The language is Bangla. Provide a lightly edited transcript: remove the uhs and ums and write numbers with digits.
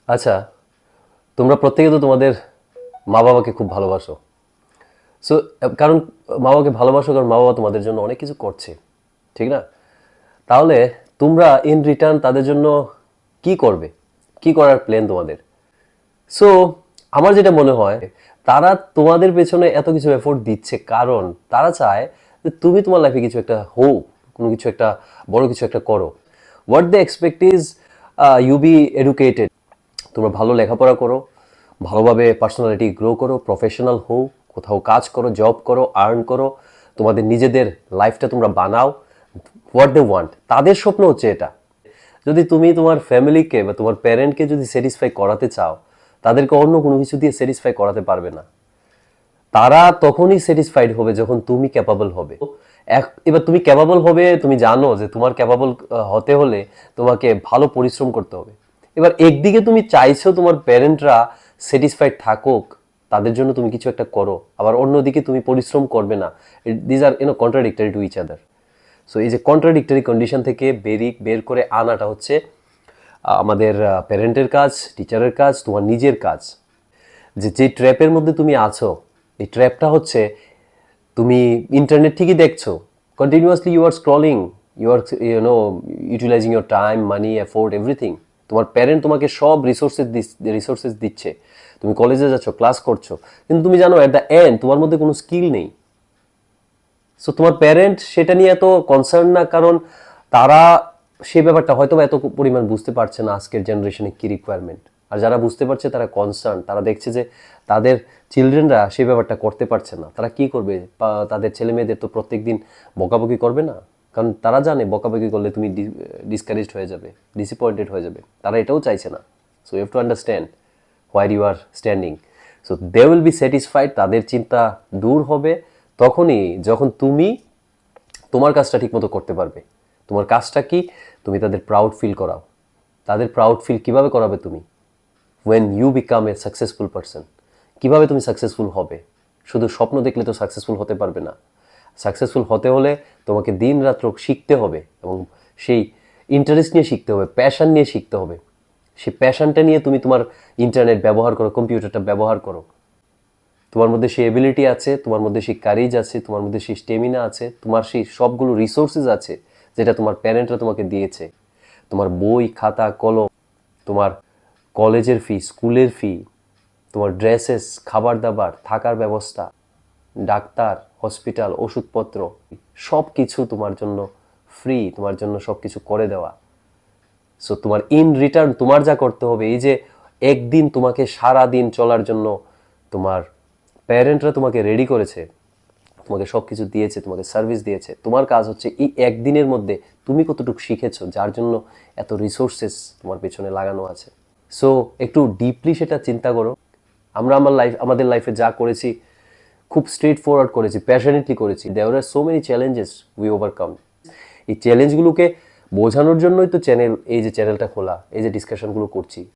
আচ্ছা, তোমরা প্রত্যেকে তো তোমাদের মা বাবাকে খুব ভালোবাসো। সো কারণ মা বাবাকে ভালোবাসো, কারণ মা বাবা তোমাদের জন্য অনেক কিছু করছে, ঠিক না? তাহলে তোমরা ইন রিটার্ন তাদের জন্য কি করবে? কি করার প্ল্যান তোমাদের? সো আমার যেটা মনে হয়, তারা তোমাদের পেছনে এত কিছু এফোর্ট দিচ্ছে কারণ তারা চায় যে তুমি তোমার লাইফে কিছু একটা হোক, কোনো কিছু একটা বড় কিছু একটা করো। What they expect is you be educated, তোমরা ভালো লেখাপড়া করো, ভালোভাবে পার্সোনালিটি গ্রো করো, প্রফেশনাল হও, কোথাও কাজ করো, জব করো, আর্ন করো, তোমাদের নিজেদের লাইফটা তোমরা বানাও। হোয়াট দে ওয়ান্ট, তাদের স্বপ্ন হচ্ছে এটা। যদি তুমি তোমার ফ্যামিলিকে বা তোমার প্যারেন্টকে যদি স্যাটিসফাই করাতে চাও, তাদেরকে অন্য কোনো কিছু দিয়ে স্যাটিসফাই করাতে পারবে না। তারা তখনই স্যাটিসফাইড হবে যখন তুমি ক্যাপাবল হবে। এবার তুমি ক্যাপাবল হবে, তুমি জানো যে তোমার ক্যাপাবল হতে হলে তোমাকে ভালো পরিশ্রম করতে হবে। এবার একদিকে তুমি চাইছো তোমার প্যারেন্টরা স্যাটিসফাইড থাকুক, তাদের জন্য তুমি কিছু একটা করো, আবার অন্যদিকে তুমি পরিশ্রম করবে না। These are contradictory to each other. So এই যে কন্ট্রাডিক্টরি কন্ডিশন থেকে বের করে আনাটা হচ্ছে আমাদের প্যারেন্টের কাজ, টিচারের কাজ, তোমার নিজের কাজ। যে ট্র্যাপের মধ্যে তুমি আছো, এই ট্র্যাপটা হচ্ছে তুমি ইন্টারনেট ঠিকই দেখছো, continuously you are scrolling, you are utilizing your time, money, effort, everything. তোমার প্যারেন্ট তোমাকে সব রিসোর্সেস দিচ্ছে, তুমি কলেজে যাচ্ছ, ক্লাস করছো, কিন্তু তুমি জানো অ্যাট দ্য এন্ড তোমার মধ্যে কোনো স্কিল নেই। সো তোমার প্যারেন্ট সেটা নিয়ে এত কনসার্ন না, কারণ তারা সেই ব্যাপারটা হয়তো এত পরিমাণ বুঝতে পারছে না আজকের জেনারেশনে কি রিকোয়ারমেন্ট। আর যারা বুঝতে পারছে তারা কনসার্ন, তারা দেখছে যে তাদের চিলড্রেনরা সেই ব্যাপারটা করতে পারছে না, তারা কি করবে? তাদের ছেলে মেয়েদের তো প্রত্যেক দিন বকাবকি করবে না, কারণ তারা জানে বকাবকি করলে তুমি ডিসকারেজড হয়ে যাবে, ডিসঅ্যাপয়েন্টেড হয়ে যাবে। তারা এটাও চাইছে না। So you have to understand where you are standing. So they will be satisfied, তাদের চিন্তা দূর হবে তখনই যখন তুমি তোমার কাজটা ঠিকমতো করতে পারবে। তোমার কাজটা কি? তুমি তাদের প্রাউড ফিল করাও। তাদের প্রাউড ফিল কিভাবে করাবে তুমি? When you become a successful person. কিভাবে তুমি সাকসেসফুল হবে? শুধু স্বপ্ন দেখলে তো সাকসেসফুল হতে পারবে না। সাকসেসফুল হতে হলে তোমাকে দিন রাত্র শিখতে হবে, এবং সেই ইন্টারেস্ট নিয়ে শিখতে হবে, প্যাশন নিয়ে শিখতে হবে। সেই প্যাশনটা নিয়ে তুমি তোমার ইন্টারনেট ব্যবহার করো, কম্পিউটারটা ব্যবহার করো। তোমার মধ্যে সেই এবিলিটি আছে, তোমার মধ্যে সেই কারেজ আছে, তোমার মধ্যে সেই স্টেমিনা আছে, তোমার সেই সবগুলো রিসোর্সেস আছে যেটা তোমার প্যারেন্টরা তোমাকে দিয়েছে। তোমার বই, খাতা, কলম, তোমার কলেজের ফি, স্কুলের ফি, তোমার ড্রেসেস, খাবার দাবার, থাকার ব্যবস্থা, ডাক্তার, হসপিটাল, ওষুধপত্র, সব কিছু তোমার জন্য ফ্রি, তোমার জন্য সব কিছু করে দেওয়া। সো তোমার ইন রিটার্ন তোমার যা করতে হবে, এই যে একদিন তোমাকে সারা দিন চলার জন্য তোমার প্যারেন্টরা তোমাকে রেডি করেছে, তোমাকে সব কিছু দিয়েছে, তোমাকে সার্ভিস দিয়েছে। তোমার কাজ হচ্ছে এই একদিনের মধ্যে তুমি কতটুকু শিখেছো, যার জন্য এত রিসোর্সেস তোমার পেছনে লাগানো আছে। সো একটু ডিপলি সেটা চিন্তা করো। আমরা আমাদের লাইফে যা করেছি খুব স্ট্রেট ফরওয়ার্ড করেছি, প্যাশনেটলি করেছি। There are so many challenges we overcome. এই চ্যালেঞ্জগুলোকে বোঝানোর জন্যই তো এই যে চ্যানেলটা খোলা, এই যে ডিসকাশনগুলো করছি।